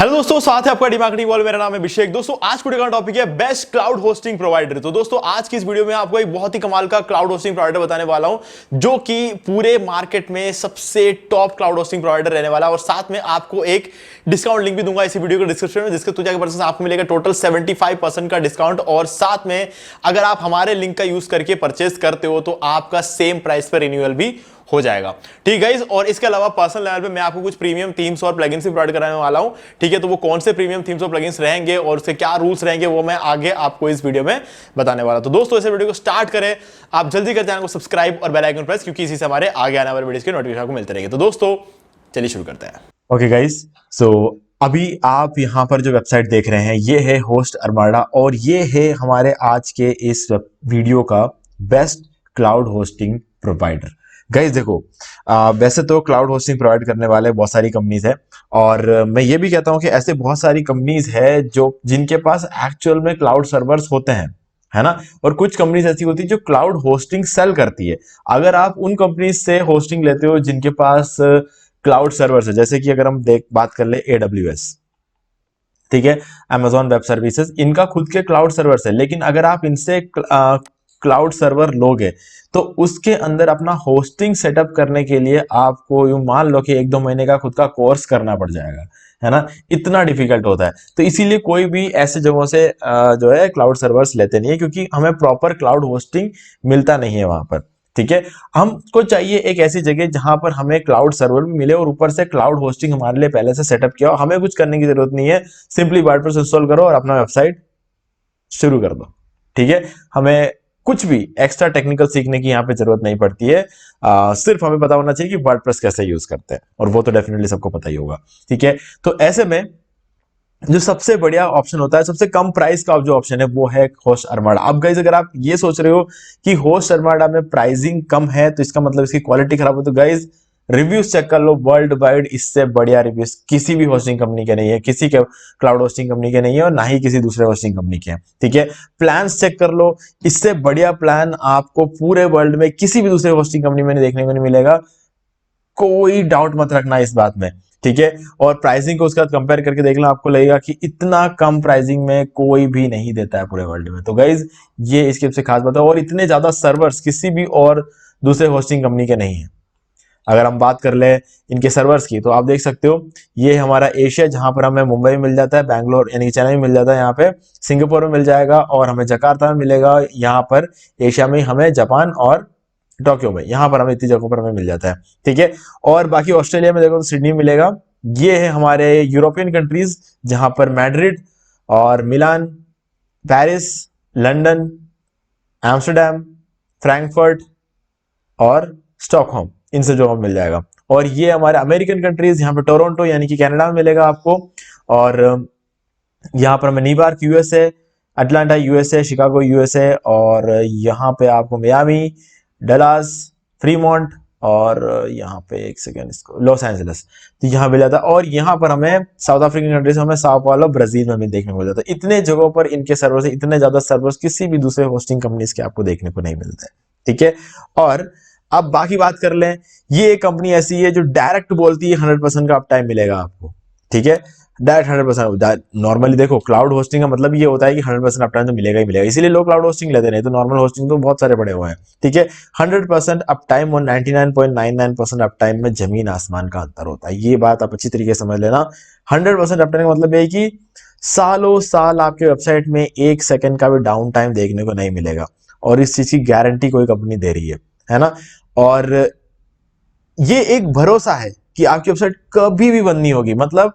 Hello दोस्तों, साथ है आपका डी मार्केटिंग वॉल। मेरा नाम है अभिषेक। दोस्तों आज वीडियो का टॉपिक है बेस्ट क्लाउड होस्टिंग प्रोवाइडर। तो दोस्तों आज की इस वीडियो में आपको एक बहुत ही कमाल का क्लाउड होस्टिंग प्रोवाइडर बताने वाला हूं जो कि पूरे मार्केट में सबसे टॉप क्लाउड होस्टिंग प्रोवाइडर रहने वाला है। और साथ में आपको एक डिस्काउंट लिंक भी दूंगा इसी वीडियो के डिस्क्रिप्शन में, जिसके तुझे परसेंट आपको मिलेगा टोटल 75% का डिस्काउंट। और साथ में अगर आप हमारे लिंक का यूज करके परचेस करते हो तो आपका सेम प्राइस पर रिन्यूअल भी हो जाएगा। ठीक है गाइस, और इसके अलावा पर्सनल लेवल पे मैं आपको कुछ प्रीमियम थीम्स और प्लगइन्स भी प्रोवाइड कराने वाला हूं। ठीक है, तो वो कौन से प्रीमियम थीम्स और प्लगइन्स रहेंगे और उसके क्या रूल्स रहेंगे वो मैं आगे आपको इस वीडियो में बताने वाला। तो दोस्तों इस वीडियो को स्टार्ट करें, आप जल्दी कर चैनल को सब्सक्राइब और बेल आइकन प्रेस, क्योंकि इसी से हमारे आगे आने वाले वीडियोस के नोटिफिकेशन आपको मिलते रहेंगे। तो दोस्तों चलिए शुरू करते हैं। ओके गाइस, सो अभी आप यहाँ पर जो वेबसाइट देख रहे हैं ये है होस्ट अरमाडा और ये है हमारे आज के इस वीडियो का best cloud hosting provider. Guys देखो, वैसे तो क्लाउड होस्टिंग प्रोवाइड करने वाले बहुत सारी कंपनीज है और मैं ये भी कहता हूँ कि ऐसे बहुत सारी कंपनीज है जो जिनके पास एक्चुअल में क्लाउड सर्वर्स होते हैं, है ना। और कुछ कंपनीज ऐसी होती है जो क्लाउड होस्टिंग सेल करती है। अगर आप उन कंपनीज से होस्टिंग लेते हो जिनके पास क्लाउड सर्वर्स है, जैसे कि अगर हम बात कर ले AWS, ठीक है, Amazon वेब सर्विसेज, इनका खुद के क्लाउड सर्वर्स है। लेकिन अगर आप इनसे क्लाउड सर्वर लोगे तो उसके अंदर अपना होस्टिंग सेटअप करने के लिए आपको यूं मान लो कि 1-2 महीने का खुद का कोर्स करना पड़ जाएगा, है ना। इतना डिफिकल्ट होता है। तो इसीलिए कोई भी ऐसे जगहों से जो है क्लाउड सर्वर्स लेते नहीं है, क्योंकि हमें प्रॉपर क्लाउड होस्टिंग मिलता नहीं है वहां पर। ठीक है, हमको चाहिए एक ऐसी जगह जहां पर हमें क्लाउड सर्वर भी मिले और ऊपर से क्लाउड होस्टिंग हमारे लिए पहले से सेटअप किया हो। हमें कुछ करने की जरूरत नहीं है, सिंपली वर्डप्रेस इंस्टॉल करो और अपना वेबसाइट शुरू कर दो। ठीक है, हमें कुछ भी एक्स्ट्रा टेक्निकल सीखने की यहाँ पे जरूरत नहीं पड़ती है। सिर्फ हमें पता होना चाहिए कि वर्डप्रेस कैसे यूज करते हैं, और वो तो डेफिनेटली सबको पता ही होगा। ठीक है, तो ऐसे में जो सबसे बढ़िया ऑप्शन होता है, सबसे कम प्राइस का जो ऑप्शन है वो है होस्ट अरमाडा। अब गाइस अगर आप ये सोच रहे हो कि होस्ट अरमाडा में प्राइसिंग कम है तो इसका मतलब इसकी क्वालिटी खराब है, तो गाइस रिव्यूज चेक कर लो। वर्ल्ड वाइड इससे बढ़िया रिव्यूज किसी भी होस्टिंग कंपनी के नहीं है, किसी के क्लाउड होस्टिंग कंपनी के नहीं है और ना ही किसी दूसरे होस्टिंग कंपनी के। ठीक है, प्लान्स चेक कर लो, इससे बढ़िया प्लान आपको पूरे वर्ल्ड में किसी भी दूसरे होस्टिंग कंपनी में देखने को नहीं मिलेगा। कोई डाउट मत रखना इस बात में। ठीक है, और प्राइसिंग को उसके साथ कंपेयर करके देख लो, आपको लगेगा कि इतना कम प्राइसिंग में कोई भी नहीं देता है पूरे वर्ल्ड में। तो गाइज ये इसकी सबसे खास बात है, और इतने ज्यादा सर्वर्स किसी भी और दूसरे होस्टिंग कंपनी के नहीं है। अगर हम बात कर ले इनके सर्वर्स की तो आप देख सकते हो, ये हमारा एशिया, जहां पर हमें मुंबई में मिल जाता है, बैंगलोर यानी चेन्नई में मिल जाता है, यहाँ पे सिंगापुर में मिल जाएगा और हमें जकार्ता में मिलेगा। यहाँ पर एशिया में हमें जापान और टोक्यो में, यहाँ पर हमें इतनी जगहों पर हमें मिल जाता है। ठीक है, और बाकी ऑस्ट्रेलिया में देखो तो सिडनी मिलेगा। ये है हमारे यूरोपियन कंट्रीज, जहां पर मैड्रिड और मिलान, पेरिस, लंदन, एम्स्टर्डम, फ्रैंकफर्ट और स्टॉकहोम, इनसे जो मिल जाएगा। और ये हमारे अमेरिकन कंट्रीज, यहाँ पे टोरंटो यानी कि कनाडा में मिलेगा आपको, और यहाँ पर हमें New York USA, Atlanta USA, Chicago USA, और यहाँ पे आपको मियामी, डलास, फ्रीमोंट, और यहाँ पे एक सेकेंड इसको लॉस एंजलिस, तो यहाँ मिल जाता है। और यहाँ पर हमें साउथ अफ्रीकन कंट्रीज, हमें साओ पाउलो ब्राजील में भी देखने को मिल जाता है। इतने जगहों पर इनके सर्वर्स, इतने ज्यादा सर्वर्स किसी भी दूसरे होस्टिंग कंपनीज के आपको देखने को नहीं मिलते। ठीक है, और अब बाकी बात कर लें, ये एक कंपनी ऐसी है जो डायरेक्ट बोलती है 100% का अप टाइम मिलेगा आपको। ठीक है, डायरेक्ट 100%। नॉर्मली देखो क्लाउड होस्टिंग का मतलब ये होता है कि 100% अप टाइम तो मिलेगा ही मिलेगा, इसीलिए लोग क्लाउड होस्टिंग लेते नहीं तो नॉर्मल होस्टिंग तो बहुत सारे बड़े हुए हैं। ठीक है, 100% अप टाइम और 99.99% अप टाइम में जमीन आसमान का अंतर होता है। ये बात आप अच्छी तरीके से समझ लेना। 100% अप टाइम का मतलब है कि सालों साल आपके वेबसाइट में 1 सेकंड का भी डाउन टाइम देखने को नहीं मिलेगा, और इस चीज की गारंटी कोई कंपनी दे रही है ना। और ये एक भरोसा है कि आपकी वेबसाइट कभी भी बंद नहीं होगी, मतलब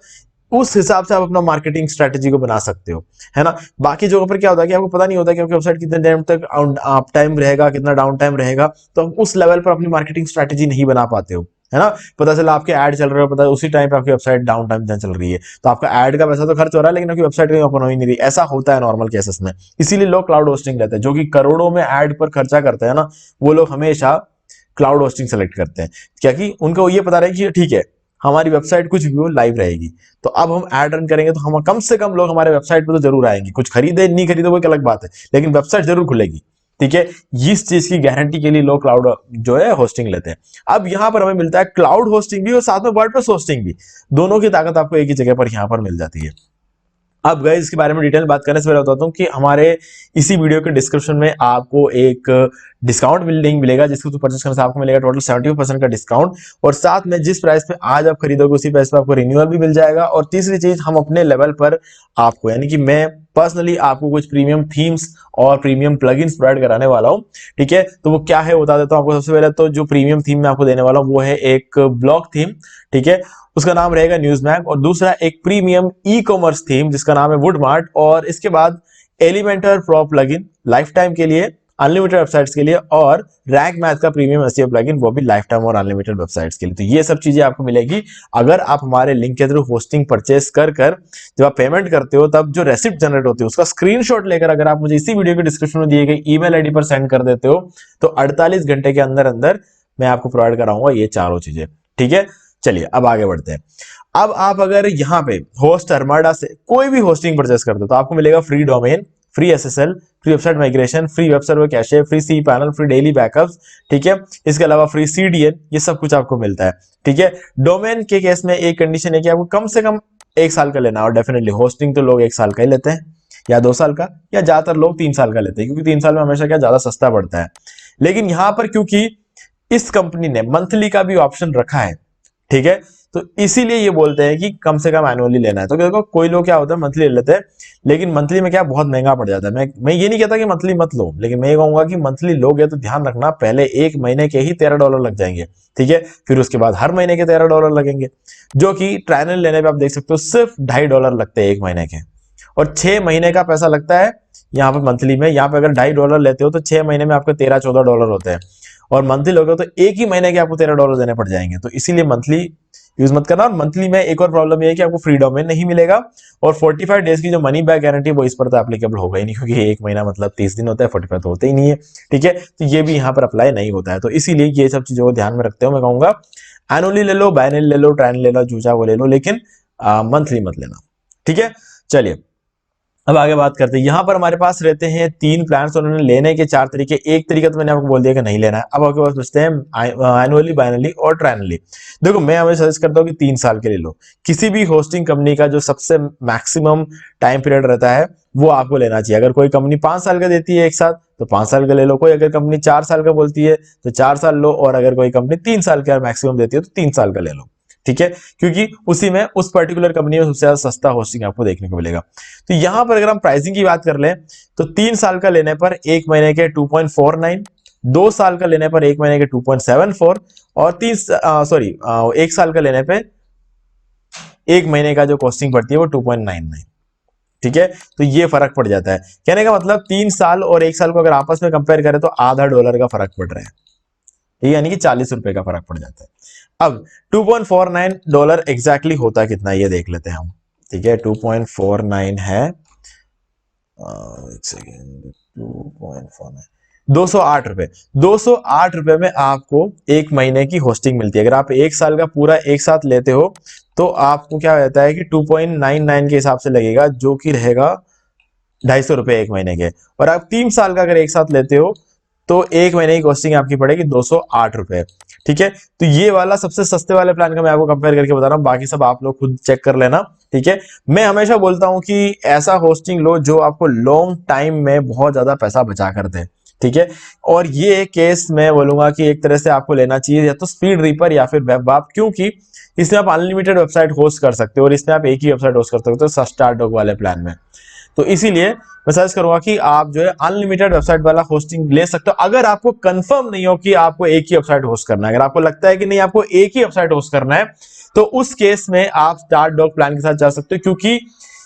उस हिसाब से आप अपना मार्केटिंग स्ट्रेटेजी को बना सकते हो, है ना। बाकी जगहों पर क्या होता है कि आपको पता नहीं होता कि आपकी वेबसाइट कितने टाइम तक अप टाइम रहेगा, कितना डाउन टाइम रहेगा, तो आप उस लेवल पर अपनी मार्केटिंग स्ट्रेटेजी नहीं बना पाते हो, है ना। पता चला आपके ऐड चल रहे हो, पता उसी टाइम पे आपकी वेबसाइट डाउन टाइम चल रही है, तो आपका ऐड का पैसा तो खर्च हो रहा है लेकिन आपकी वेबसाइट कहीं ओपन हो ही नहीं रही। ऐसा होता है नॉर्मल केसेस में, इसीलिए लोग क्लाउड होस्टिंग लेते हैं। जो कि करोड़ों में ऐड पर खर्चा करते हैं ना, वो लोग हमेशा क्लाउड होस्टिंग सेलेक्ट करते हैं, क्योंकि उनको ये पता रहे कि ठीक है हमारी वेबसाइट कुछ भी हो लाइव रहेगी, तो अब हम ऐड रन करेंगे तो हम कम से कम लोग हमारे वेबसाइट पे तो जरूर आएंगे। कुछ खरीदे नहीं खरीदे वो एक अलग बात है, लेकिन वेबसाइट जरूर खुलेगी। ठीक है, इस चीज की गारंटी के लिए लोग क्लाउड जो है होस्टिंग लेते हैं। अब यहां पर हमें मिलता है क्लाउड होस्टिंग भी और साथ में वर्डप्रेस होस्टिंग भी, दोनों की ताकत आपको एक ही जगह पर यहां पर मिल जाती है। अब गाइस इसके बारे में डिटेल बात करने से पहले बताता हूं कि हमारे इसी वीडियो के डिस्क्रिप्शन में आपको एक डिस्काउंट लिंक मिलेगा, जिसको तो परचेस करने से आपको मिलेगा टोटल 70% का डिस्काउंट, और साथ में जिस प्राइस पे आज आप खरीदोगे उसी प्राइस पे आपको रिन्यूअल भी मिल जाएगा। और तीसरी चीज, हम अपने लेवल पर आपको, यानी कि मैं पर्सनली आपको कुछ प्रीमियम थीम्स और प्रीमियम प्लगइन्स प्रोवाइड कराने वाला हूं। ठीक है, तो वो क्या है बता देता हूं आपको। सबसे पहले तो जो प्रीमियम थीम मैं आपको देने वाला हूं वो है एक ब्लॉग थीम, ठीक है, उसका नाम रहेगा न्यूज़मैग, और दूसरा एक प्रीमियम ई कॉमर्स थीम जिसका नाम है वुडमार्ट, और इसके बाद Elementor pro plugin life time के लिए, अनलिमिटेड वेबसाइट्स के लिए, और रैंक मैथ का प्रीमियम एसईओ प्लगइन, वो भी लाइफ टाइम और अनलिमिटेड वेबसाइट्स के लिए। तो ये सब चीजें आपको मिलेगी अगर आप हमारे लिंक के थ्रू होस्टिंग परचेस कर जब आप पेमेंट करते हो तब जो रेसिप्ट जनरेट होती है उसका स्क्रीनशॉट लेकर अगर आप मुझे इसी वीडियो के डिस्क्रिप्शन में दिए गए ईमेल आईडी पर सेंड कर देते हो तो 48 घंटे के अंदर अंदर मैं आपको प्रोवाइड कराऊंगा ये चारों चीजें। ठीक है, चलिए अब आगे बढ़ते हैं। अब आप अगर यहाँ पे होस्ट अर्माडा से कोई भी होस्टिंग परचेस करते हो तो आपको मिलेगा free domain, free SSL, free website migration, free web server cache, free C panel, free daily backups. ठीक है, इसके अलावा फ्री सीडीएन, ये सब कुछ आपको मिलता है। ठीक है, डोमेन के केस में एक कंडीशन है कि आपको कम से कम 1 साल का लेना, और डेफिनेटली होस्टिंग तो लोग 1 साल का ही लेते हैं या 2 साल का, या ज्यादातर लोग 3 साल का लेते हैं, क्योंकि 3 साल में हमेशा क्या ज्यादा सस्ता पड़ता है। लेकिन यहां पर क्योंकि इस कंपनी ने मंथली का भी ऑप्शन रखा है, ठीक है, तो इसीलिए ये बोलते हैं कि कम से कम एनुअली लेना है। तो देखो कोई लोग क्या होता है मंथली ले लेते हैं, लेकिन मंथली में क्या बहुत महंगा पड़ जाता है। मैं ये नहीं कहता कि मंथली मत लो, लेकिन मैं ये कहूंगा कि मंथली लोगे तो ध्यान रखना पहले 1 महीने के ही $13 लग जाएंगे। ठीक है, फिर उसके बाद हर महीने के $13 लगेंगे, जो कि ट्रायल लेने पे आप देख सकते हो सिर्फ $2.5 लगते हैं 1 महीने के, और 6 महीने का पैसा लगता है यहाँ पे मंथली में। यहाँ पे अगर $2.5 लेते हो तो 6 महीने में आपके $13-14 होते हैं, और मंथली लोगे तो एक ही महीने के आपको $13 देने पड़ जाएंगे। तो इसीलिए मंथली यूज मत करना। और मंथली में एक और प्रॉब्लम ये है कि आपको फ्री डोमेन नहीं मिलेगा, और 45 डेज की जो मनी बैक गारंटी वो इस पर तो एप्लीकेबल होगा ही नहीं, क्योंकि 1 महीना मतलब 30 दिन होता है, 45 तो होते ही नहीं है। ठीक है, तो ये भी यहाँ पर अप्लाई नहीं होता है। तो इसीलिए ये सब चीजों को ध्यान में रखते हो मैं कहूंगा एनुअली ले लो, बायनली ले लो, ट्रायनली ले लो, जूचा वो ले लो, लेकिन मंथली मत लेना। ठीक है, चलिए अब आगे बात करते हैं। यहां पर हमारे पास रहते हैं 3 प्लान्स, और उन्होंने लेने के 4 तरीके। एक तरीका तो मैंने आपको बोल दिया कि नहीं लेना है। अब आपके पास बचते हैं एनुअली, बायनली और ट्रायनली। देखो मैं हमें सजेस्ट करता हूं कि 3 साल के ले लो। किसी भी होस्टिंग कंपनी का जो सबसे मैक्सिमम टाइम पीरियड रहता है वो आपको लेना चाहिए। अगर कोई कंपनी 5 साल का देती है एक साथ तो 5 साल का ले लो, कोई अगर कंपनी 4 साल का बोलती है तो 4 साल लो, और अगर कोई कंपनी 3 साल का मैक्सिमम देती है तो 3 साल का ले लो। ठीक है, क्योंकि उसी में उस पर्टिकुलर कंपनी में सबसे ज्यादा सस्ता होस्टिंग आपको देखने को मिलेगा। तो यहां पर अगर हम प्राइसिंग की बात कर लें तो 3 साल का लेने पर 1 महीने के 2.49, 2 साल का लेने पर 1 महीने के 2.74, और 1 साल का लेने पे 1 महीने का जो कॉस्टिंग पड़ती है वो 2.99। ठीक है, तो ये फर्क पड़ जाता है। कहने का मतलब 3 साल और 1 साल को अगर आपस में कंपेयर करें तो $0.50 का फर्क पड़ रहा है, यानी कि $40 का फर्क पड़ जाता है। अब $2.49 एग्जैक्टली होता कितना ये देख लेते हैं हम। ठीक है, 2.49 है, एक सेकेंड, 2.49 ₹208। ₹208 में आपको 1 महीने की होस्टिंग मिलती है। अगर आप 1 साल का पूरा एक साथ लेते हो तो आपको क्या रहता है कि 2.99 के हिसाब से लगेगा, जो कि रहेगा ₹250 1 महीने के। और आप 3 साल का अगर एक साथ लेते हो तो 1 महीने की कॉस्टिंग आपकी पड़ेगी ₹208। ठीक है, तो ये वाला सबसे सस्ते वाले प्लान का मैं आपको कंपेयर करके बता रहा हूं, बाकी सब आप लोग खुद चेक कर लेना। ठीक है, मैं हमेशा बोलता हूं कि ऐसा होस्टिंग लो जो आपको लॉन्ग टाइम में बहुत ज्यादा पैसा बचा कर दे। ठीक है, और ये केस मैं बोलूंगा कि एक तरह से आपको लेना चाहिए या तो स्पीड रीपर या फिर वेबवाप, क्योंकि इसमें आप अनलिमिटेड वेबसाइट होस्ट कर सकते हो, और इसमें आप एक ही वेबसाइट होस्ट कर सकते हो स्टारडॉग वाले प्लान में। तो इसीलिए मैं सजेस्ट करूंगा कि आप जो है अनलिमिटेड वेबसाइट वाला होस्टिंग ले सकते हो, अगर आपको कंफर्म नहीं हो कि आपको एक ही वेबसाइट होस्ट करना है। अगर आपको लगता है कि नहीं आपको एक ही वेबसाइट होस्ट करना है तो उस केस में आप स्टारडॉग प्लान के साथ जा सकते हो, क्योंकि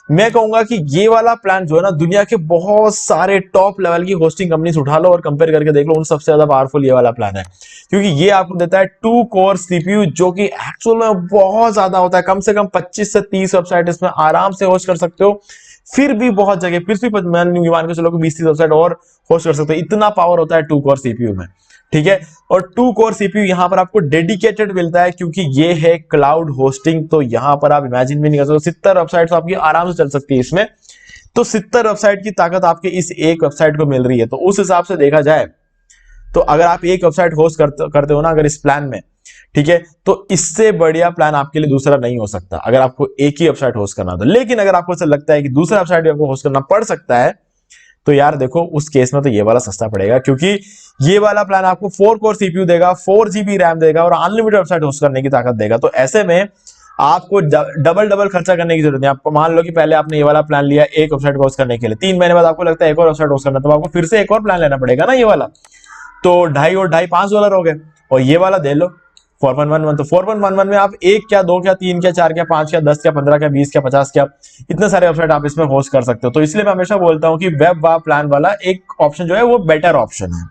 मैं कहूंगा कि ये वाला प्लान जो है ना, दुनिया के बहुत सारे टॉप लेवल की होस्टिंग कंपनीज उठा लो और कंपेयर करके देख लो, उन सबसे ज्यादा पावरफुल ये वाला प्लान है, क्योंकि ये आपको देता है 2 कोर सीपीयू, जो कि एक्चुअल में बहुत ज्यादा होता है। कम से कम 25 से 30 वेबसाइट इसमें आराम से होस्ट कर सकते हो, फिर भी बहुत जगह, फिर भी मान के चलो 20-30 वेबसाइट और होस्ट कर सकते हो। इतना पावर होता है 2 कोर सीपीयू में। ठीक है, और 2 कोर सीपीयू यहां पर आपको डेडिकेटेड मिलता है, क्योंकि ये है क्लाउड होस्टिंग। तो यहां पर आप इमेजिन भी नहीं कर सकते, 70 वेबसाइट्स आपकी आराम से चल सकती है इसमें। तो 70 वेबसाइट की ताकत आपके इस एक वेबसाइट को मिल रही है। तो उस हिसाब से देखा जाए तो अगर आप एक वेबसाइट होस्ट करते हो ना अगर इस प्लान में, ठीक है, तो इससे बढ़िया प्लान आपके लिए दूसरा नहीं हो सकता अगर आपको एक ही वेबसाइट होस्ट करना हो। लेकिन अगर आपको ऐसा लगता है कि दूसरा वेबसाइट भी आपको होस्ट करना पड़ सकता है, तो यार देखो उस केस में तो ये वाला सस्ता पड़ेगा, क्योंकि ये वाला प्लान आपको 4 कोर सीपीयू देगा, 4 जीबी रैम देगा और अनलिमिटेड वेबसाइट होस्ट करने की ताकत देगा। तो ऐसे में आपको डबल डबल खर्चा करने की जरूरत नहीं। आपको मान लो कि पहले आपने ये वाला प्लान लिया एक वेबसाइट होस्ट करने के लिए, 3 महीने बाद आपको लगता है एक और वेबसाइट होस्ट करना, तो आपको फिर से एक और प्लान लेना पड़ेगा ना ये वाला। तो 2.5 और 2.5 $5 हो गए। और ये वाला दे लो 4.11, तो 4.11 में आप एक क्या, दो क्या, तीन क्या, चार क्या, पांच क्या, 10 क्या, 15 क्या, 20 क्या, 50 क्या, इतने सारे वेबसाइट आप इसमें होस्ट कर सकते हो। तो इसलिए मैं हमेशा बोलता हूं कि वेब वाह प्लान वाला एक ऑप्शन जो है वो बेटर ऑप्शन है।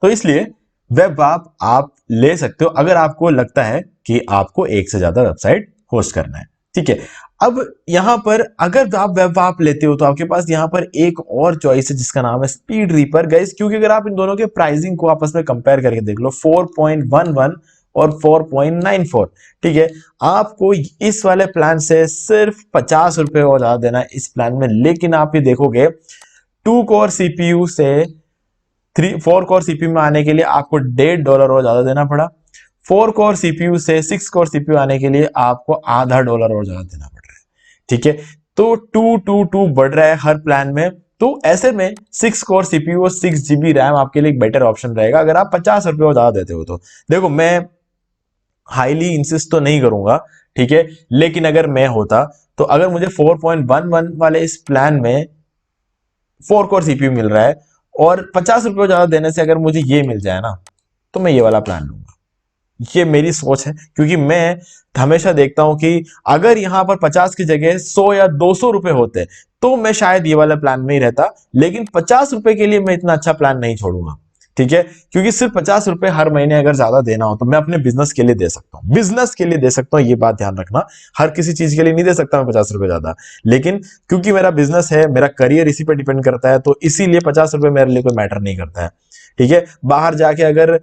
तो इसलिए वेब आप ले सकते हो अगर आपको लगता है कि आपको एक से ज्यादा वेबसाइट होस्ट करना है, ठीक है। अब यहां पर अगर आप वेब आप लेते हो तो आपके पास यहां पर एक और चॉइस है जिसका नाम है स्पीड रीपर गाइस। क्योंकि अगर आप इन दोनों के प्राइसिंग को आपस में कंपेयर करके देख लो, 4.11 और 4.94, ठीक है, आपको इस वाले प्लान से सिर्फ 50 रुपए और ज्यादा देना है इस प्लान में। लेकिन आप ये देखोगे 2 कोर सीपीयू से 4 कोर सीपीयू में आने के लिए आपको $1.5 और ज्यादा देना पड़ा। 4 कोर सीपीयू से 6 कोर सीपीयू आने के लिए आपको $0.50 और ज्यादा देना पड़ रहा है, ठीक है। तो 2 बढ़ रहा है हर प्लान में। तो ऐसे में 6 कोर सीपीयू और 6 जीबी रैम आपके लिए एक बेटर ऑप्शन रहेगा अगर आप 50 रुपए और ज्यादा देते हो। तो देखो मैं हाईली इंसिस्ट तो नहीं करूंगा, ठीक है, लेकिन अगर मैं होता तो अगर मुझे 4.11 वाले इस प्लान में 4 कोर सीपीयू मिल रहा है और 50 रुपए ज्यादा देने से अगर मुझे ये मिल जाए ना, तो मैं ये वाला प्लान लूंगा। ये मेरी सोच है, क्योंकि मैं हमेशा देखता हूं कि अगर यहां पर 50 की जगह 100 या 200 रुपए होते तो मैं शायद ये वाला प्लान में ही रहता। लेकिन 50 रुपए के लिए मैं इतना अच्छा प्लान नहीं छोड़ूंगा, ठीक है। क्योंकि सिर्फ 50 रुपए हर महीने अगर ज्यादा देना हो तो मैं अपने बिजनेस के लिए दे सकता हूं, बिजनेस के लिए दे सकता हूं, ये बात ध्यान रखना। हर किसी चीज के लिए नहीं दे सकता मैं 50 रुपए ज्यादा। लेकिन क्योंकि मेरा बिजनेस है, मेरा करियर इसी पे डिपेंड करता है, तो इसीलिए 50 रुपए मेरे लिए कोई मैटर नहीं करता है, ठीक है। बाहर जाके अगर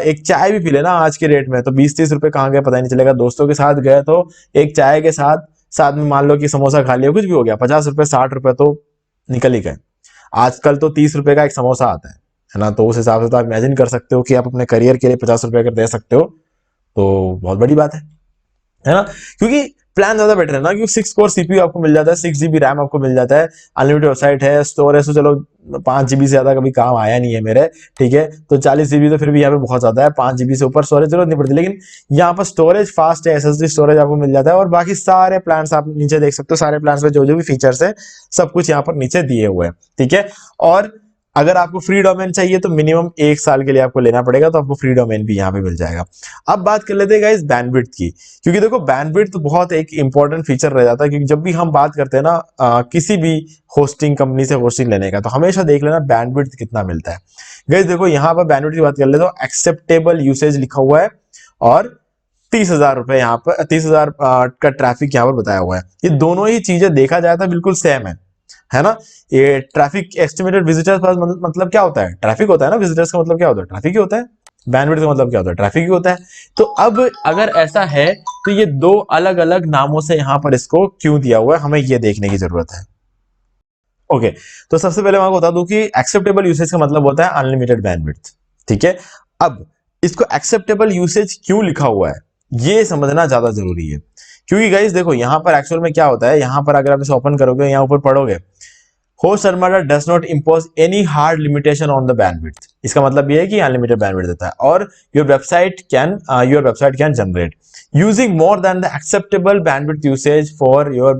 एक चाय भी पी लेना आज के रेट में तो 20-30 रुपए कहाँ गए पता ही नहीं चलेगा। दोस्तों के साथ गए तो एक चाय के साथ साथ में मान लो कि समोसा खा लिया, कुछ भी हो गया, 50 रुपए 60 रुपए तो निकल ही गए। आजकल तो 30 रुपए का एक समोसा आता है ना। तो उस हिसाब से तो आप इमेजिन कर सकते हो कि आप अपने करियर के लिए 50 रुपए अगर दे सकते हो तो बहुत बड़ी बात है ना। क्योंकि प्लान ज्यादा बेटर है ना, क्योंकि 6 कोर सीपीयू आपको मिल जाता है, 6 जीबी रैम आपको मिल जाता है, अनलिमिटेड वेबसाइट है, स्टोरेज तो चलो 5 जीबी से ज्यादा कभी काम आया नहीं है मेरे, ठीक है। तो 40 जीबी तो फिर भी यहाँ पे बहुत ज्यादा है, 5 जीबी से ऊपर स्टोरेज जरूरत नहीं पड़ती। लेकिन यहाँ पर स्टोरेज फास्ट है, एसएसडी स्टोरेज आपको मिल जाता है और बाकी सारे प्लान्स आप नीचे देख सकते हो। सारे प्लान्स में जो जो भी फीचर्स है सब कुछ यहाँ पर नीचे दिए हुए हैं, ठीक है। और अगर आपको फ्री डोमेन चाहिए तो मिनिमम 1 साल के लिए आपको लेना पड़ेगा, तो आपको फ्री डोमेन भी यहाँ पे मिल जाएगा। अब बात कर लेते हैं गाइस बैंडविड्थ की, क्योंकि देखो बैंडविड्थ तो बहुत एक इंपॉर्टेंट फीचर रह जाता है। क्योंकि जब भी हम बात करते हैं ना किसी भी होस्टिंग कंपनी से होस्टिंग लेने का, तो हमेशा देख लेना बैंडविड्थ कितना मिलता है। गाइस देखो यहाँ पर बैंडविड्थ की बात कर ले तो एक्सेप्टेबल यूसेज लिखा हुआ है और 30,000 रुपए यहाँ पर 30,000 का ट्रैफिक यहाँ पर बताया हुआ है। ये दोनों ही चीजें देखा जाए तो बिल्कुल सेम है ना। ये ट्रैफिक एस्टिमेटेड विजिटर्स पर मतलब क्या होता है, ट्रैफिक होता है ना। विजिटर्स का मतलब क्या होता है, ट्रैफिक ही होता है। बैंडविड्थ का मतलब क्या होता है, ट्रैफिक ही होता है। तो अब अगर ऐसा है तो ये दो अलग अलग नामों से यहां पर इसको क्यों दिया हुआ है, हमें ये देखने की जरूरत है। ओके, तो सबसे पहले मैं आपको बता दूं कि एक्सेप्टेबल यूसेज का मतलब होता है अनलिमिटेड बैंडविड्थ, ठीक है। अब इसको एक्सेप्टेबल यूसेज क्यों लिखा हुआ है ये समझना ज्यादा जरूरी है। क्योंकि गाइस देखो यहां पर एक्चुअल में क्या होता है, यहां पर अगर आप इसे ओपन करोगे, यहां ऊपर पढ़ोगे, host Armada does not impose any hard limitation on the bandwidth। इसका मतलब ये है कि अनलिमिटेड बैंडविड्थ देता है। और your website can generate using more than the acceptable bandwidth usage for your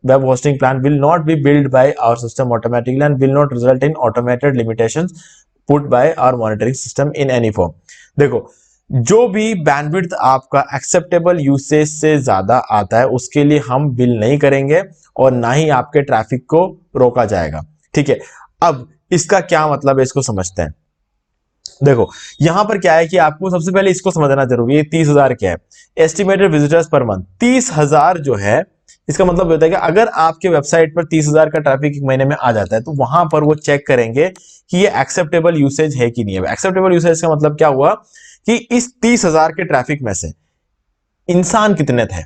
web hosting plan will not be built by our system automatically and will not result in automated limitations put by our monitoring system in any form। देखो जो भी bandwidth आपका acceptable usage से ज्यादा आता है उसके लिए हम बिल नहीं करेंगे और ना ही आपके ट्रैफिक को रोका जाएगा, ठीक है। अब इसका क्या मतलब है, इसको समझते हैं। देखो यहां पर क्या है कि आपको सबसे पहले इसको समझना जरूरी है। 30,000 क्या है, एस्टिमेटेड विजिटर्स पर मंथ। 30,000 जो है इसका मतलब होता है कि अगर आपके वेबसाइट पर 30,000 का ट्रैफिक एक महीने में आ जाता है तो वहां पर वो चेक करेंगे कि ये एक्सेप्टेबल यूसेज है कि नहीं है। एक्सेप्टेबल यूसेज का मतलब क्या हुआ कि इस 30,000 के ट्रैफिक में से इंसान कितने थे।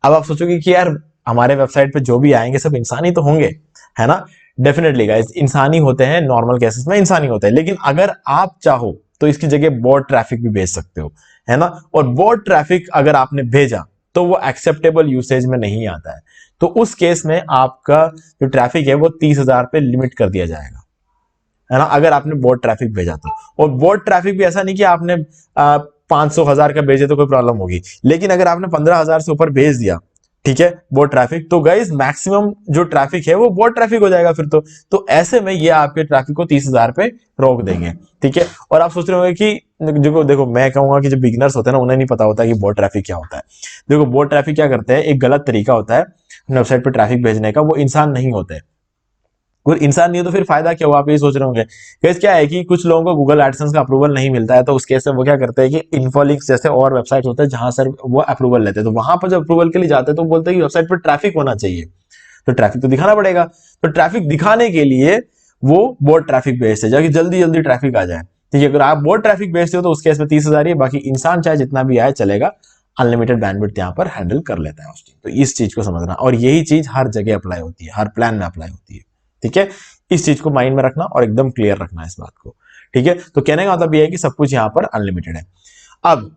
अब आप सोचोगे कि यार हमारे वेबसाइट पे जो भी आएंगे सब इंसान ही तो होंगे, है ना। डेफिनेटली गाइस, इंसान ही होते हैं, नॉर्मल केसेस में इंसान ही होते हैं, लेकिन अगर आप चाहो तो इसकी जगह बॉट ट्रैफिक भी भेज सकते हो, है ना। और बॉट ट्रैफिक अगर आपने भेजा तो वो एक्सेप्टेबल यूसेज में नहीं आता है, तो उस केस में आपका जो ट्रैफिक है वो 30,000 पे लिमिट कर दिया जाएगा, है ना, अगर आपने बोट ट्रैफिक भेजा तो। और बोट ट्रैफिक भी ऐसा नहीं कि आपने 500,000 का भेजे तो कोई प्रॉब्लम होगी, लेकिन अगर आपने 15,000 से ऊपर भेज दिया, ठीक है, बोट ट्रैफिक, तो गाइस मैक्सिमम जो ट्रैफिक है वो बोट ट्रैफिक हो जाएगा फिर तो ऐसे में ये आपके ट्रैफिक को 30,000 पे रोक देंगे, ठीक है। और आप सोच रहे होंगे कि देखो मैं कहूंगा कि जो बिगिनर्स होते हैं ना, उन्हें नहीं पता होता कि बोट ट्रैफिक क्या होता है। देखो बोट ट्रैफिक क्या करते हैं, एक गलत तरीका होता है वेबसाइट पे ट्रैफिक भेजने का, वो इंसान नहीं होते। कोई इंसान नहीं है तो फिर फायदा क्या हुआ, आप ये सोच रहे होंगे। गाइस क्या है कि कुछ लोगों को गूगल एडसेंस का अप्रूवल नहीं मिलता है, तो उस केस में वो क्या करते हैं कि इन्फोलिंक्स जैसे और वेबसाइट होते हैं जहां सर वो अप्रूवल लेते हैं, तो वहां पर जब अप्रूवल के लिए जाते हैं तो बोलते हैं कि वेबसाइट पर ट्रैफिक होना चाहिए, तो ट्रैफिक तो दिखाना पड़ेगा। तो ट्रैफिक दिखाने के लिए वो बोट ट्रैफिक भेजते हैं, जल्दी जल्दी ट्रैफिक आ जाए, ठीक है। अगर आप बोट ट्रैफिक भेजते हो तो उस केस में 30,000 ही, बाकी इंसान चाहे जितना भी आए चलेगा, अनलिमिटेड बैंडविड्थ यहाँ पर हैंडल कर लेता है होस्टिंग। तो इस चीज को समझना, और यही चीज हर जगह अप्लाई होती है, हर प्लान में अप्लाई होती है, ठीक है। इस चीज को माइंड में रखना और एकदम क्लियर रखना इस बात को, ठीक है। तो कहने का मतलब यह है कि सब कुछ यहाँ पर अनलिमिटेड है। अब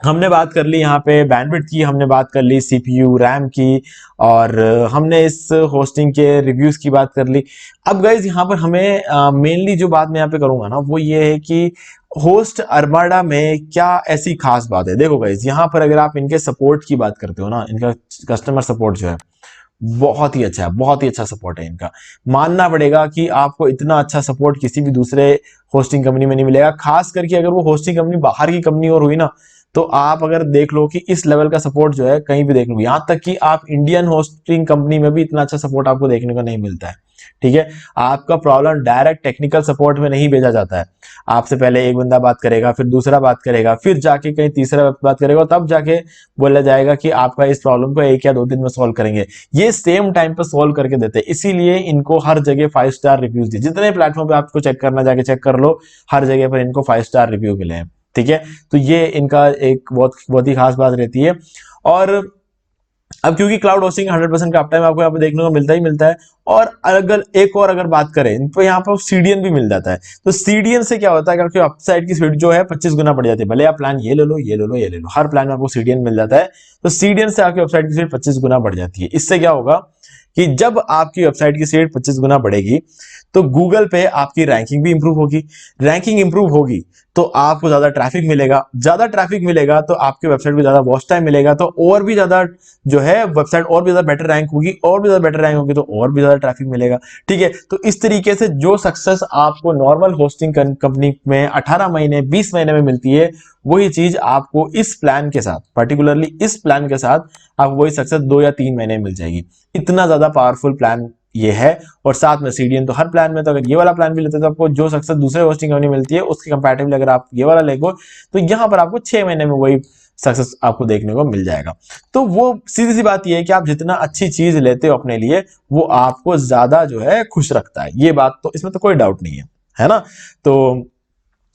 हमने बात कर ली यहाँ पे बैंडविड्थ की, हमने बात कर ली सीपीयू रैम की, और हमने इस होस्टिंग के रिव्यूज की बात कर ली। अब गाइज यहाँ पर हमें मेनली जो बात मैं यहाँ पे करूंगा ना, वो ये है कि होस्ट अर्माडा में क्या ऐसी खास बात है। देखो गाइज, यहाँ पर अगर आप इनके सपोर्ट की बात करते हो ना, इनका कस्टमर सपोर्ट जो है बहुत ही अच्छा है, बहुत ही अच्छा सपोर्ट है इनका। मानना पड़ेगा कि आपको इतना अच्छा सपोर्ट किसी भी दूसरे होस्टिंग कंपनी में नहीं मिलेगा, खास करके अगर वो होस्टिंग कंपनी बाहर की कंपनी और हुई ना, तो आप अगर देख लो कि इस लेवल का सपोर्ट जो है कहीं भी देख लो, यहां तक कि आप इंडियन होस्टिंग कंपनी में भी इतना अच्छा सपोर्ट आपको देखने को नहीं मिलता है, ठीक है। आपका प्रॉब्लम डायरेक्ट टेक्निकल सपोर्ट में नहीं भेजा जाता है, आपसे पहले एक बंदा बात करेगा, फिर दूसरा बात करेगा, फिर जाके कहीं तीसरा बात करेगा, तब जाके बोला जाएगा कि आपका इस प्रॉब्लम को 1 या 2 दिन में सॉल्व करेंगे। ये सेम टाइम पे सॉल्व करके देते हैं, इसीलिए इनको हर जगह 5 स्टार रिव्यूज दिए। जितने प्लेटफॉर्म पे आपको चेक करना, जाके चेक कर लो, हर जगह पर इनको 5 स्टार रिव्यू मिले हैं, ठीक है। तो ये इनका एक बहुत ही खास बात रहती है। और अब क्योंकि क्लाउड होस्टिंग 100% का अपटाइम आपको यहाँ पे देखने को मिलता ही मिलता है, और अगर बात करें इन पे, यहाँ पर सीडीएन भी मिल जाता है। तो सीडीएन से क्या होता है, क्योंकि अपसाइड की स्पीड जो है 25 गुना बढ़ जाती है, भले आप प्लान ये ले लो, ये ले लो, ये ले लो, हर प्लान में आपको सीडीएन मिल जाता है। तो सीडीएन से आपकी वेबसाइट की स्पीड 25 गुना बढ़ जाती है। इससे क्या होगा कि जब आपकी वेबसाइट की स्पीड 25 गुना बढ़ेगी तो गूगल पे आपकी रैंकिंग भी इंप्रूव होगी, रैंकिंग इंप्रूव होगी तो आपको ज्यादा ट्रैफिक मिलेगा, ज्यादा ट्रैफिक मिलेगा तो आपके वेबसाइट को ज्यादा वॉच टाइम मिलेगा, तो और भी ज्यादा जो है वेबसाइट और भी ज्यादा बेटर रैंक होगी, और भी ज्यादा बेटर रैंक होगी तो और भी ज्यादा ट्रैफिक मिलेगा, ठीक है। तो इस तरीके से जो सक्सेस आपको नॉर्मल होस्टिंग कंपनी में 18 महीने 20 महीने में मिलती है, वही चीज आपको इस प्लान के साथ, पर्टिकुलरली इस प्लान के साथ आपको वही सक्सेस 2 या 3 महीने में मिल जाएगी। इतना ज्यादा पावरफुल प्लान ये है। और साथ में सीडीएन तो हर प्लान में, तो अगर ये वाला प्लान भी लेते हैं तो आपको जो सक्सेस दूसरे होस्टिंग कंपनी मिलती है उसके कंपैरेटिवली अगर आप ये वाला लेगो तो यहां पर आपको 6 महीने में वही सक्सेस आपको देखने को मिल जाएगा। तो वो सीधी सी बात ये है कि आप जितना अच्छी चीज लेते हो अपने लिए, वो आपको ज्यादा जो है खुश रखता है। ये बात तो इसमें तो कोई डाउट नहीं है ना। तो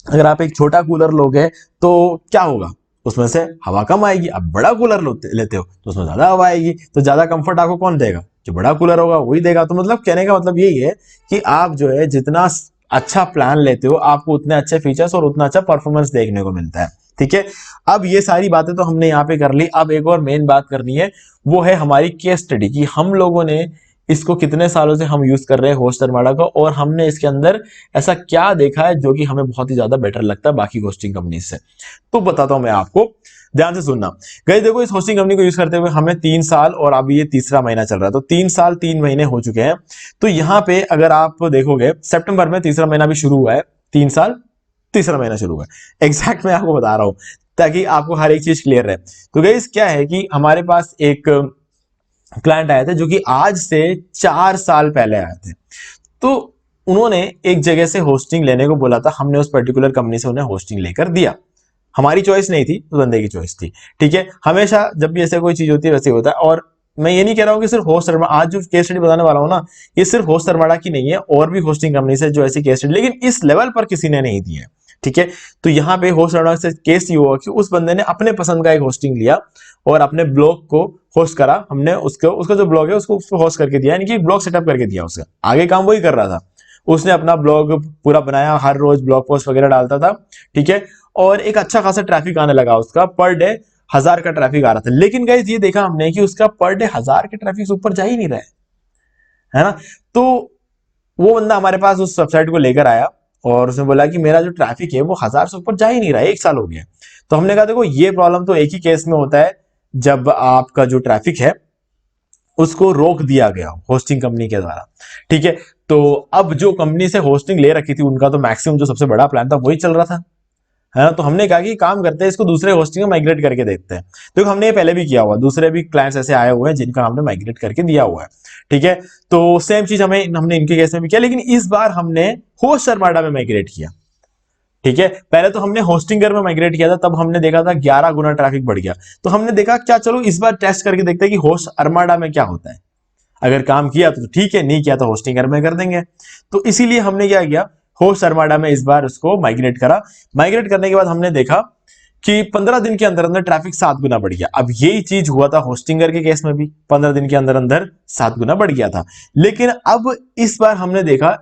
अगर आप एक छोटा कूलर लोगे तो क्या होगा, उसमें से हवा कम आएगी। आप बड़ा कूलर लेते हो तो उसमें ज्यादा हवा आएगी, तो ज्यादा कंफर्ट आपको कौन देगा, जो बड़ा कूलर होगा वही देगा। तो मतलब कहने का मतलब यही है कि आप जो है जितना अच्छा प्लान लेते हो, आपको उतने अच्छे फीचर्स और उतना अच्छा परफॉर्मेंस देखने को मिलता है, ठीक है। अब ये सारी बातें तो हमने यहाँ पे कर ली। अब एक और मेन बात करनी है, वो है हमारी केस स्टडी की। हम लोगों ने इसको कितने सालों से हम यूज कर रहे हैं होस्ट अर्माडा को, और हमने इसके अंदर ऐसा क्या देखा है जो कि हमें बहुत ही ज्यादा बेटर लगता है बाकी होस्टिंग कंपनी से। तो बताता हूं मैं आपको, ध्यान से सुनना। गाइस देखो, इस होस्टिंग कंपनी को यूज करते हुए हमें 3 साल और अभी ये तीसरा महीना चल रहा है, तो 3 साल 3 महीने हो चुके हैं। तो यहाँ पे अगर आप देखोगे, सितंबर में तीसरा महीना भी शुरू हुआ है, 3 साल तीसरा महीना शुरू हुआ है। एग्जैक्ट मैं आपको बता रहा हूं ताकि आपको हर एक चीज क्लियर रहे। तो गाइस क्या है कि हमारे पास एक क्लाइंट आए थे जो कि आज से 4 साल पहले आए थे। तो उन्होंने एक जगह से होस्टिंग लेने को बोला था, हमने उस पर्टिकुलर कंपनी से उन्हें होस्टिंग लेकर दिया। हमारी चॉइस नहीं थी, उस बंदे की चॉइस थी, ठीक है। हमेशा जब भी ऐसे कोई चीज होती है वैसे होता है। और मैं ये नहीं कह रहा हूं कि सिर्फ होस्ट अर्माडा, आज जो केस स्टडी बताने वाला हूं ना, ये सिर्फ होस्ट अर्माडा की नहीं है, और भी होस्टिंग कंपनी से जो ऐसी केस स्टडी, लेकिन इस लेवल पर किसी ने नहीं दी है, ठीक है। तो यहाँ पे होस्ट अर्माडा से केस ये हुआ कि उस बंदे ने अपने पसंद का एक होस्टिंग लिया और अपने ब्लॉग को होस्ट करा हमने, उसका जो ब्लॉग है उसको होस्ट करके दिया, यानी कि ब्लॉग सेटअप करके दिया उसे। आगे काम वही कर रहा था, उसने अपना ब्लॉग पूरा बनाया, हर रोज ब्लॉग पोस्ट वगैरह डालता था, ठीक है। और एक अच्छा खासा ट्रैफिक आने लगा उसका, पर डे 1000 का ट्रैफिक आ रहा था। लेकिन गाइस ये देखा हमने कि उसका पर डे 1000 के ट्रैफिक से ऊपर जा ही नहीं रहा है ना। तो वो बंदा हमारे पास उस वेबसाइट को लेकर आया और उसने बोला कि मेरा जो ट्रैफिक है वो 1000 से ऊपर जा ही नहीं रहा है, 1 साल हो गया। तो हमने कहा देखो ये प्रॉब्लम तो एक ही केस में होता है, जब आपका जो ट्रैफिक है उसको रोक दिया गया होस्टिंग कंपनी के द्वारा, ठीक है। तो अब जो कंपनी से होस्टिंग ले रखी थी उनका तो मैक्सिमम जो सबसे बड़ा प्लान था वही चल रहा था, है ना। तो हमने कहा कि काम करते हैं, इसको दूसरे होस्टिंग में माइग्रेट करके देखते हैं। तो हमने ये पहले भी किया हुआ, दूसरे भी क्लाइंट्स ऐसे आए हुए हैं जिनका हमने माइग्रेट करके दिया हुआ है, ठीक है। तो सेम चीज हमने इनके केस में भी किया, लेकिन इस बार हमने होस्ट अर्माडा में माइग्रेट किया, ठीक है। पहले तो हमने होस्टिंगर में माइग्रेट किया था, तब हमने देखा था 11 गुना ट्रैफिक बढ़ गया। तो हमने देखा क्या चलो इस बार टेस्ट करके देखते हैं कि होस्ट अर्माडा में क्या होता है। अगर काम किया तो ठीक है, नहीं किया तो होस्टिंगर में कर देंगे। तो इसीलिए हमने क्या किया, होस्ट अर्माडा में इस बार उसको माइग्रेट करा। माइग्रेट करने के बाद हमने देखा कि 15 दिन के अंदर अंदर ट्रैफिक 7 गुना बढ़ गया। अब यही चीज हुआ था होस्टिंगर के केस में भी, 15 दिन के अंदर अंदर 7 गुना बढ़ गया था। लेकिन अब इस बार हमने देखा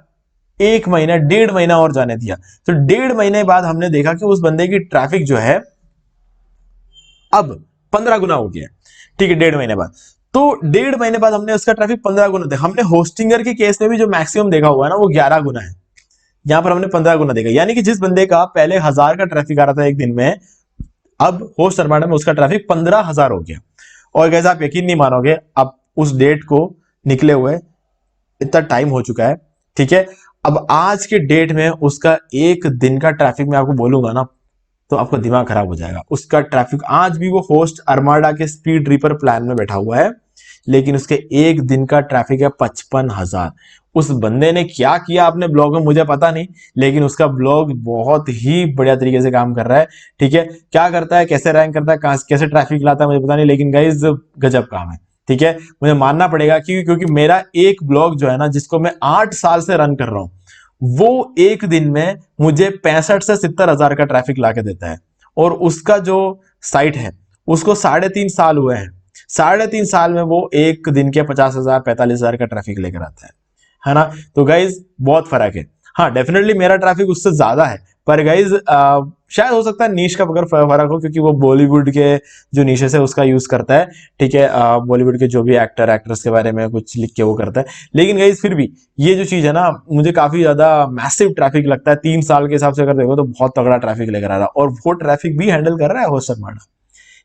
1 महीना 1.5 महीना और जाने दिया, तो 1.5 महीने बाद हमने देखा कि उस बंदे की ट्रैफिक जो है अब 15 गुना हो गया, ठीक है, 1.5 महीने बाद। तो 1.5 महीने बाद हमने उसका ट्रैफिक 15 गुना देखा। हमने होस्टिंगर के केस में भी जो मैक्सिमम देखा हुआ है ना वो 11 गुना है, यहां पर हमने 15 गुना देखा। यानी कि जिस बंदे का पहले 1000 का ट्रैफिक आ रहा था एक दिन में, अब होस्ट अर्माडा में उसका ट्रैफिक 15,000 हो गया। और गैस आप यकीन नहीं मानोगे, अब उस डेट को निकले हुए इतना टाइम हो चुका है, ठीक है। अब आज के डेट में उसका एक दिन का ट्रैफिक मैं आपको बोलूंगा ना तो आपका दिमाग खराब हो जाएगा। उसका ट्रैफिक आज भी, वो होस्ट अर्माडा के स्पीड रीपर प्लान में बैठा हुआ है, लेकिन उसके एक दिन का ट्रैफिक है 55,000। उस बंदे ने क्या किया अपने ब्लॉग में मुझे पता नहीं, लेकिन उसका ब्लॉग बहुत ही बढ़िया तरीके से काम कर रहा है, ठीक है। क्या करता है, कैसे रैंक करता है, कैसे ट्रैफिक लाता है मुझे पता नहीं, लेकिन गाइस गजब काम है, ठीक है। मुझे मानना पड़ेगा क्योंकि मेरा एक ब्लॉग जो है ना, जिसको मैं 8 साल से रन कर रहा हूं, वो एक दिन में मुझे 65 से 70,000 का ट्रैफिक लाके देता है। और उसका जो साइट है उसको 3.5 साल हुए हैं, 3.5 साल में वो एक दिन के 50,000 45,000 का ट्रैफिक लेकर आता है ना। तो गाइज बहुत फर्क है। हाँ डेफिनेटली मेरा ट्रैफिक उससे ज्यादा है, पर गाइज शायद हो सकता है नीश का अगर फर्क हो, क्योंकि वो बॉलीवुड के जो नीशेस है उसका यूज करता है, ठीक है। बॉलीवुड के जो भी एक्टर एक्ट्रेस के बारे में कुछ लिख के वो करता है। लेकिन गाइज फिर भी ये जो चीज है ना, मुझे काफी ज्यादा मैसिव ट्रैफिक लगता है। 3 साल के हिसाब से अगर देखो तो बहुत तगड़ा ट्रैफिक लेकर आ रहा है, और वो ट्रैफिक भी हैंडल कर रहा है होस्ट अर्माडा।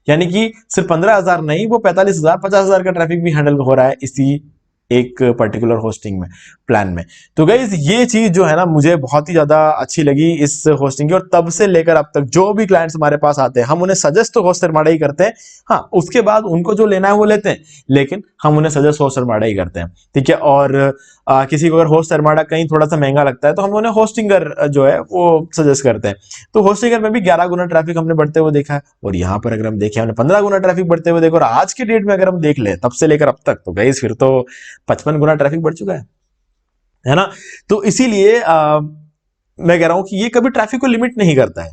यानी कि सिर्फ 15,000 नहीं, वो 45,000 50,000 का ट्रैफिक भी हैंडल हो रहा है इसी एक पर्टिकुलर होस्टिंग में प्लान में। तो गाइज ये चीज जो है ना मुझे बहुत ही ज्यादा अच्छी लगी इस होस्टिंग की, और तब से लेकर अब तक जो भी क्लाइंट्स हमारे पास आते हैं हम उन्हें सजेस्ट तो होस्ट अर्माडा ही करते हैं। हाँ उसके बाद उनको जो लेना है वो लेते हैं, लेकिन हम उन्हें सजेस्ट होस्ट अर्माडा ही करते हैं, ठीक है। और किसी को अगर होस्ट अर्माडा कहीं थोड़ा सा महंगा लगता है तो हम उन्हें होस्टिंगर जो है वो सजेस्ट करते हैं। तो होस्टिंगर में भी 11 गुना ट्रैफिक हमने बढ़ते हुए देखा है, और यहाँ पर अगर हम देखें हमने 15 गुना ट्रैफिक बढ़ते हुए देखा। और आज के डेट में अगर हम देख ले तब से लेकर अब तक, तो गाइस फिर तो 55 गुना ट्रैफिक बढ़ चुका है ना। तो इसीलिए मैं कह रहा हूं कि ये कभी ट्रैफिक को लिमिट नहीं करता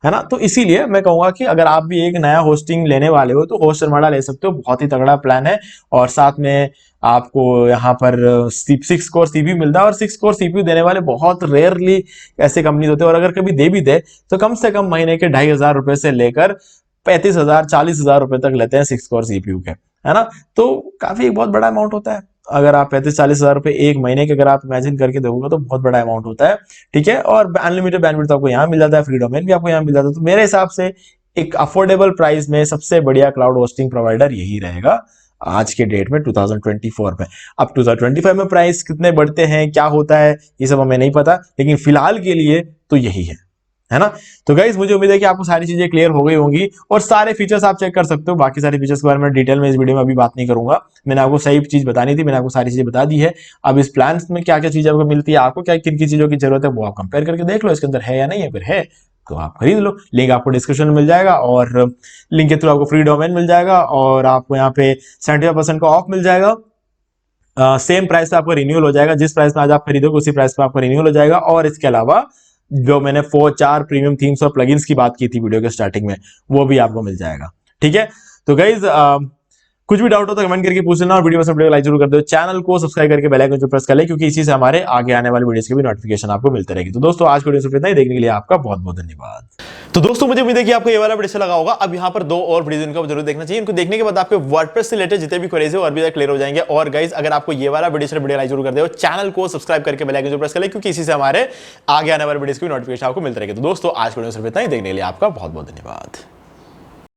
है ना। तो इसीलिए मैं कहूंगा कि अगर आप भी एक नया होस्टिंग लेने वाले हो तो होस्ट अर्माडा ले सकते हो, बहुत ही तगड़ा प्लान है। और साथ में आपको यहाँ पर 6 कोर सीपीयू मिलता है, और 6 कोर सीपीयू देने वाले बहुत रेयरली ऐसे कंपनी होते हैं, और अगर कभी दे भी दे तो कम से कम महीने के 2,500 रुपए से लेकर 35,000 40,000 रुपए तक लेते हैं 6 कोर सीपीयू के, है ना। तो काफी एक बहुत बड़ा अमाउंट होता है। अगर आप 35-40,000 रुपए एक महीने के अगर आप इमेजिन करके दोगे तो बहुत बड़ा अमाउंट होता है, ठीक है। और अनलिमिटेड बैंडविड्थ आपको यहाँ मिल जाता है, फ्री डोमेन भी आपको यहाँ मिल जाता है। तो मेरे हिसाब से एक अफोर्डेबल प्राइस में सबसे बढ़िया क्लाउड होस्टिंग प्रोवाइडर यही रहेगा आज के डेट में 2024 में। अब 2025 में प्राइस कितने बढ़ते हैं, क्या होता है, ये सब हमें नहीं पता, लेकिन फिलहाल के लिए तो यही है ना। तो गाइस मुझे उम्मीद है कि आपको सारी चीजें क्लियर हो गई होंगी, और सारे फीचर्स आप चेक कर सकते हो। बाकी सारे फीचर्स के बारे में डिटेल में इस वीडियो में अभी बात नहीं करूंगा, मैंने आपको सही चीज बतानी थी, मैंने आपको सारी चीजें बता दी है। अब इस प्लान में क्या क्या चीजें आपको मिलती है, आपको क्या किन किन चीजों की जरूरत है, वो आप कंपेयर करके देख लो इसके अंदर है या नहीं है। फिर है तो आप खरीद लो, लिंक आपको डिस्क्रिप्शन में मिल जाएगा, और लिंक के थ्रू आपको फ्री डोमेन मिल जाएगा, और आपको यहाँ पे 75% का ऑफ मिल जाएगा। सेम प्राइस पे आपको रिन्यूअल हो जाएगा, जिस प्राइस में आज आप खरीदोगे उसी प्राइस पे आपको रिन्यूअल हो जाएगा। और इसके अलावा जो मैंने 4 प्रीमियम थीम्स और प्लगइन्स की बात की थी वीडियो के स्टार्टिंग में, वो भी आपको मिल जाएगा, ठीक है। तो गाइज कुछ भी डाउट हो तो कमेंट करके पूछ लेना और वीडियो पसंद वीडियो लाइक जरूर कर दो, चैनल को सब्सक्राइब करके बेल आइकन को प्रेस कर ले, क्योंकि इसी से हमारे आगे आने वाले वीडियोस की भी नोटिफिकेशन आपको मिलते रहेगी। तो दोस्तों आज वीडियो सिर्फ इतना ही, देखने के लिए आपका बहुत बहुत धन्यवाद। तो दोस्तों मुझे उम्मीद है कि आपको ये वाला वीडियो अच्छा लगा होगा। अब यहाँ पर 2 और वीडियो इनको जरूर देखना चाहिए। इनको देखने के बाद आपके वर्डप्रेस से रिलेटेड जितने भी क्वेरीज है और भी क्लियर हो जाएंगे। और गाइस अगर आपको ये वाला वीडियो लाइक जरूर कर दो, चैनल को सब्सक्राइब करके बेल आइकन प्रेस कर ले, क्योंकि इसी से हमारे आगे आने वाले वीडियोस की नोटिफिकेशन आपको मिलते रहेगी। तो दोस्तों आज वीडियो सिर्फ इतना ही, देखने के लिए आपका बहुत बहुत धन्यवाद।